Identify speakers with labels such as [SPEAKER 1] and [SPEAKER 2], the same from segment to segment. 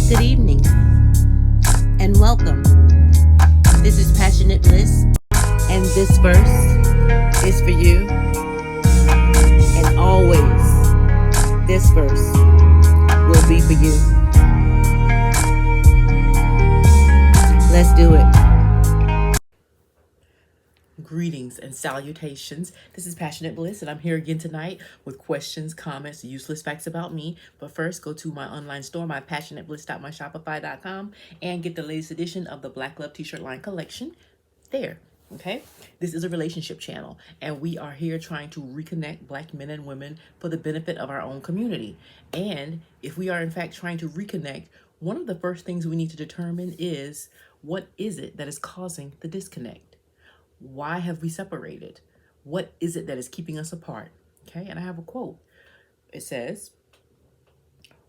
[SPEAKER 1] Good evening and welcome. This is Passionate Bliss, and this verse is for you. And always, this verse will be for you. Let's do it. Greetings and salutations. This is Passionate Bliss, and I'm here again tonight with questions, comments, useless facts about me. But first, go to my online store, mypassionatebliss.myshopify.com, and get the latest edition of the Black Love T-shirt line collection there. Okay, this is a relationship channel, and we are here trying to reconnect Black men and women for the benefit of our own community. And if we are in fact trying to reconnect, one of the first things we need to determine is, what is it that is causing the disconnect? Why have we separated? What is it that is keeping us apart? Okay, and I have a quote. It says,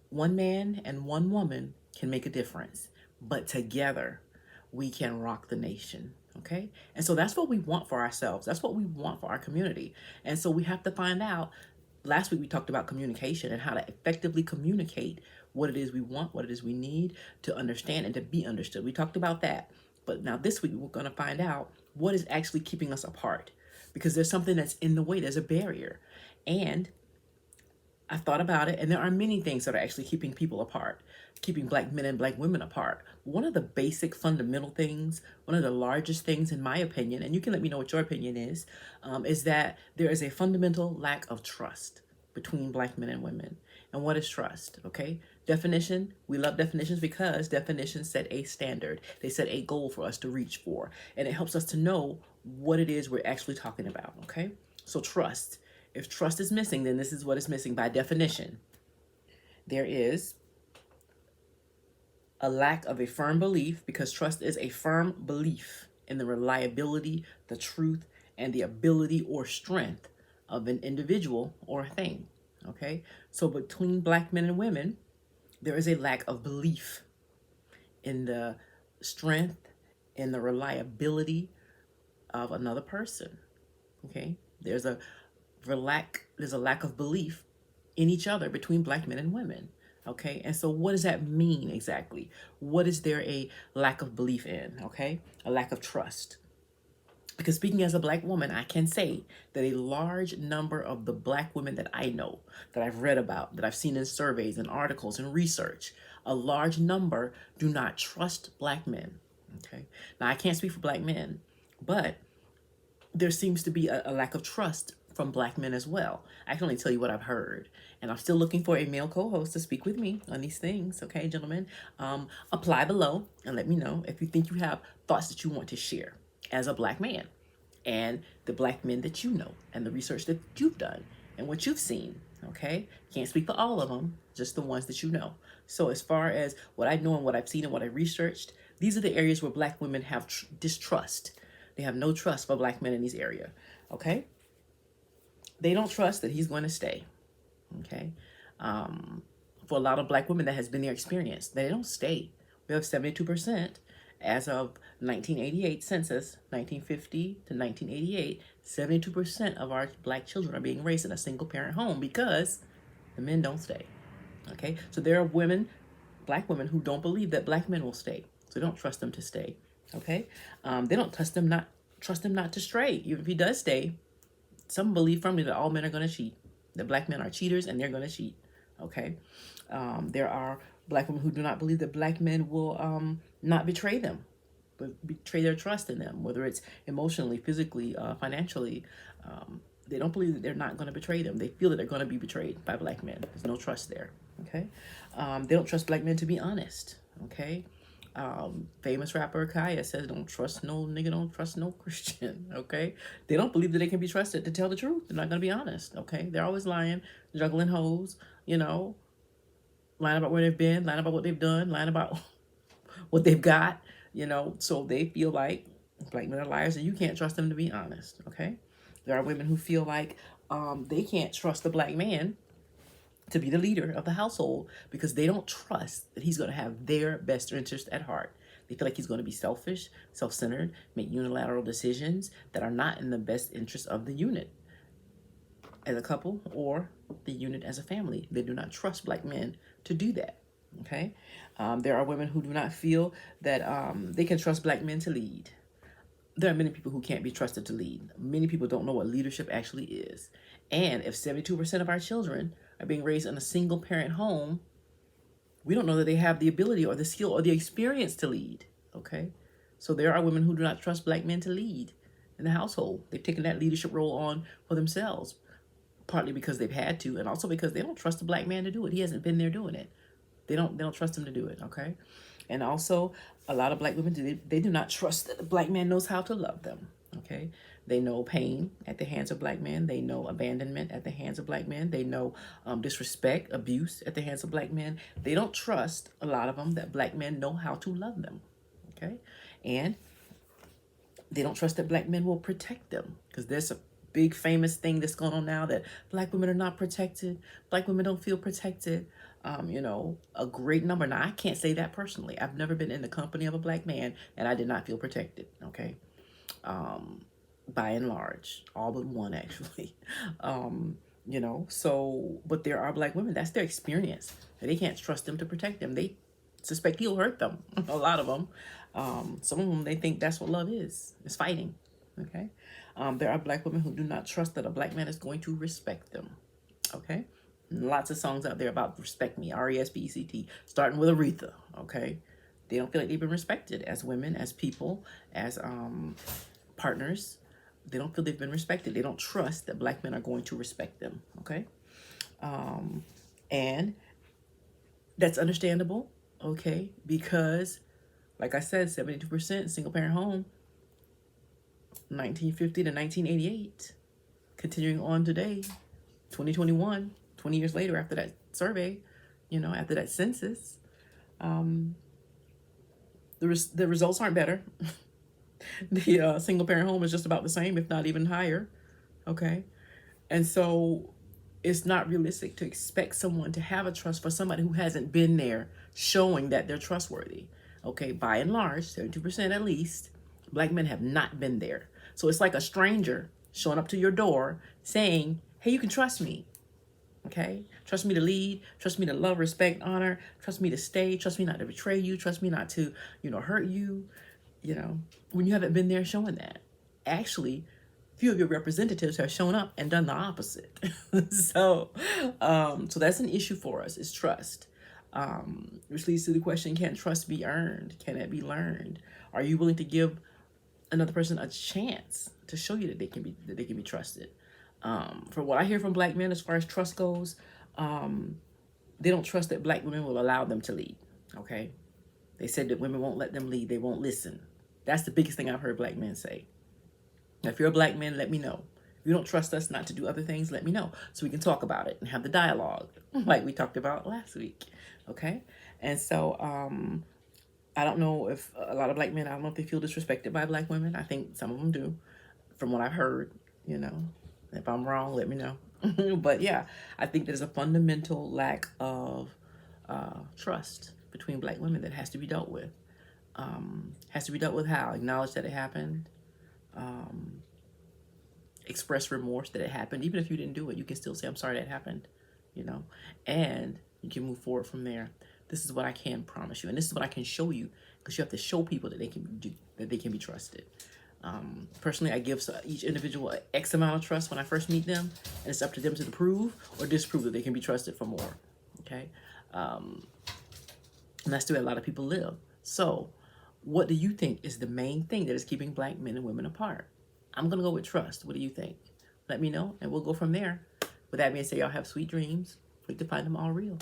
[SPEAKER 1] "One man and one woman can make a difference, but together we can rock the nation." Okay, and so that's what we want for ourselves. That's what we want for our community. And so we have to find out. Last week we talked about communication and how to effectively communicate what it is we want, what it is we need to understand and to be understood. We talked about that. But now this week we're going to find out what is actually keeping us apart, because there's something that's in the way. There's a barrier. And I thought about it, and there are many things that are actually keeping people apart, keeping Black men and Black women apart. One of the basic fundamental things, one of the largest things in my opinion, and you can let me know what your opinion is that there is a fundamental lack of trust between Black men and women. And what is trust? Okay, definition. We love definitions because definitions set a standard. They set a goal for us to reach for, and it helps us to know what it is we're actually talking about. Okay, so trust. If trust is missing, then this is what is missing by definition. There is a lack of a firm belief, because trust is a firm belief in the reliability, the truth, and the ability or strength of an individual or a thing. Okay, so between Black men and women, there is a lack of belief in the strength, in the reliability of another person. Okay, there's a lack of belief in each other between Black men and women. Okay, and so what does that mean exactly? What is there a lack of belief in? Okay, a lack of trust. Because speaking as a Black woman, I can say that a large number of the Black women that I know, that I've read about, that I've seen in surveys and articles and research, a large number do not trust Black men. Okay, now I can't speak for Black men, but there seems to be a lack of trust from Black men as well. I can only tell you what I've heard. And I'm still looking for a male co-host to speak with me on these things. Okay, gentlemen, apply below and let me know if you think you have thoughts that you want to share as a Black man, and the Black men that you know, and the research that you've done and what you've seen. Okay, can't speak for all of them, just the ones that you know. So as far as what I know and what I've seen and what I researched, these are the areas where Black women have distrust. They have no trust for Black men in these areas. Okay, they don't trust that he's going to stay. Okay, for a lot of Black women, that has been their experience. They don't stay. We have 72%. As of 1988 census, 1950 to 1988, 72% of our Black children are being raised in a single parent home because the men don't stay. Okay, so there are women, Black women, who don't believe that Black men will stay. So they don't trust them to stay. Okay, they don't trust them not to stray. Even if he does stay, some believe firmly that all men are going to cheat, that Black men are cheaters and they're going to cheat. Okay, there are Black women who do not believe that Black men will not betray them, but betray their trust in them, whether it's emotionally, physically, financially. They don't believe that they're not going to betray them. They feel that they're going to be betrayed by Black men. There's no trust there. Okay, they don't trust Black men to be honest. Okay, famous rapper Kaya says, "Don't trust no nigga, don't trust no Christian." Okay, they don't believe that they can be trusted to tell the truth. They're not going to be honest. Okay, they're always lying, juggling hoes, lying about where they've been, lying about what they've done, lying about what they've got, so they feel like Black men are liars and you can't trust them to be honest. Okay, there are women who feel like they can't trust the Black man to be the leader of the household because they don't trust that he's going to have their best interest at heart. They feel like he's going to be selfish, self-centered, make unilateral decisions that are not in the best interest of the unit as a couple or the unit as a family. They do not trust Black men to do that. Okay. There are women who do not feel that they can trust black men to lead. There are many people who can't be trusted to lead. Many people don't know what leadership actually is. And if 72% of our children are being raised in a single parent home, we don't know that they have the ability or the skill or the experience to lead. Okay. So there are women who do not trust black men to lead in the household. They've taken that leadership role on for themselves, partly because they've had to, and also because they don't trust the black man to do it. He hasn't been there doing it. They don't trust him to do it. Okay. And also, a lot of black women they do not trust that the black man knows how to love them. Okay. They know pain at the hands of black men. They know abandonment at the hands of black men. They know disrespect, abuse at the hands of black men. They don't trust, a lot of them, that black men know how to love them. Okay. And they don't trust that black men will protect them, because there's a big famous thing that's going on now that black women are not protected. Black women don't feel protected. A great number. Now, I can't say that personally. I've never been in the company of a black man and I did not feel protected. Okay. By and large, all but one actually. But there are black women, that's their experience. They can't trust them to protect them. They suspect he'll hurt them. A lot of them. Some of them, they think that's what love is fighting. Okay. There are black women who do not trust that a black man is going to respect them. Okay. Lots of songs out there about respect me, RESPECT, starting with Aretha. Okay. They don't feel like they've been respected as women, as people, as partners. They don't feel they've been respected. They don't trust that black men are going to respect them. Okay. And that's understandable. Okay. Because, like I said, 72% single parent home, 1950 to 1988. Continuing on today, 2021, 20 years later after that survey, after that census, the results aren't better. The single parent home is just about the same, if not even higher. Okay. And so it's not realistic to expect someone to have a trust for somebody who hasn't been there, showing that they're trustworthy. Okay. By and large, 72% at least, black men have not been there. So it's like a stranger showing up to your door saying, hey, you can trust me. Okay. Trust me to lead, trust me to love, respect, honor, trust me to stay, trust me not to betray you, trust me not to, hurt you, when you haven't been there showing that. Actually, few of your representatives have shown up and done the opposite. So that's an issue for us, is trust. Which leads to the question, can trust be earned? Can it be learned? Are you willing to give another person a chance to show you that they can be trusted? From what I hear from black men as far as trust goes, they don't trust that black women will allow them to lead. Okay. They said that women won't let them lead. They won't listen. That's the biggest thing I've heard black men say. Now, if you're a black man, let me know. If you don't trust us not to do other things, let me know so we can talk about it and have the dialogue like we talked about last week. Okay. And so, I don't know if a lot of black men, I don't know if they feel disrespected by black women. I think some of them do, from what I've heard. If I'm wrong, let me know. But yeah, I think there's a fundamental lack of trust between black women that has to be dealt with. Has to be dealt with how? Acknowledge that it happened. Express remorse that it happened. Even if you didn't do it, you can still say, I'm sorry that happened. And you can move forward from there. This is what I can promise you, and this is what I can show you, because you have to show people that they can be trusted. Personally, I give each individual X amount of trust when I first meet them, and it's up to them to prove or disprove that they can be trusted for more. Okay. And that's the way a lot of people live. So what do you think is the main thing that is keeping black men and women apart? I'm going to go with trust. What do you think? Let me know, and we'll go from there. With that being said, y'all have sweet dreams. We can find them all real.